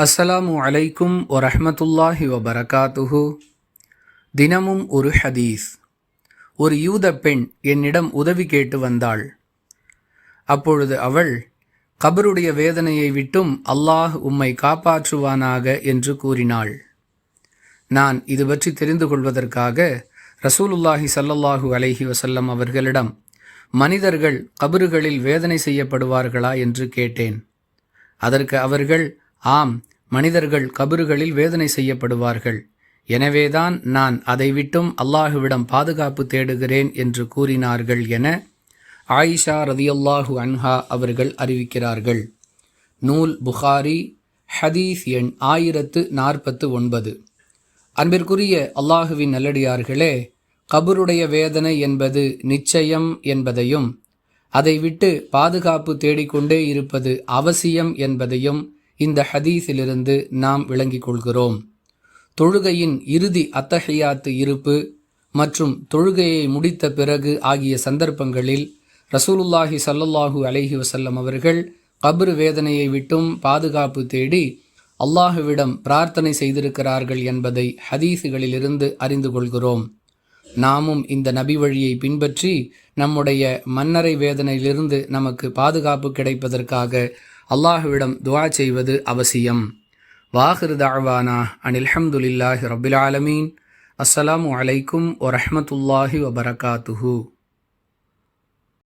அஸ்ஸலாமு அலைக்கும் வரஹ்மத்துல்லாஹி வபரகாத்துஹு. தினமும் ஒரு ஹதீஸ். ஒரு யூத பெண் என்னிடம் உதவி கேட்டு வந்தாள். அப்பொழுது அவள், கபருடைய வேதனையை விட்டும் அல்லாஹ் உம்மை காப்பாற்றுவானாக என்று கூறினாள். நான் இது பற்றி தெரிந்து கொள்வதற்காக ரசூலுல்லாஹி ஸல்லல்லாஹு அலைஹி வஸல்லம் அவர்களிடம், மனிதர்கள் கபறுகளில் வேதனை செய்யப்படுவார்களா என்று கேட்டேன். அதற்கு அவர்கள், ஆம், மனிதர்கள் கபறுகளில் வேதனை செய்யப்படுவார்கள், எனவேதான் நான் அதை விட்டும் அல்லாஹுவிடம் பாதுகாப்பு தேடுகிறேன் என்று கூறினார்கள் என ஆயிஷா ரதியல்லாஹு அன்ஹா அவர்கள் அறிவிக்கிறார்கள். நூல் புகாரி, ஹதீஸ் எண் 1049. அன்பிற்குரிய அல்லாஹுவின் நல்லடியார்களே, கபருடைய வேதனை என்பது நிச்சயம் என்பதையும், அதை விட்டு பாதுகாப்பு தேடிக்கொண்டே இருப்பது அவசியம் என்பதையும் இந்த ஹதீஸிலிருந்து நாம் விளங்கிக் கொள்கிறோம். தொழுகையின் இறுதி அத்தஹியாத்து இருப்பு மற்றும் தொழுகையை முடித்த பிறகு ஆகிய சந்தர்ப்பங்களில் ரசூலுல்லாஹி ஸல்லல்லாஹு அலைஹி வஸல்லம் அவர்கள் கபர் வேதனையை விட்டும் பாதுகாப்பு தேடி அல்லாஹுவிடம் பிரார்த்தனை செய்திருக்கிறார்கள் என்பதை ஹதீஸுகளிலிருந்து அறிந்து கொள்கிறோம். நாமும் இந்த நபி வழியை பின்பற்றி நம்முடைய மன்னரை வேதனையிலிருந்து நமக்கு பாதுகாப்பு கிடைப்பதற்காக அல்லாஹுவிடம் துஆ செய்வது அவசியம். வாஹிரு தஅவானா அனில் ஹம்துலில்லாஹி ரப்பில் ஆலமீன். அஸ்ஸலாமு அலைக்கும் வரஹ்மத்துல்லாஹி வபரகாத்துஹு.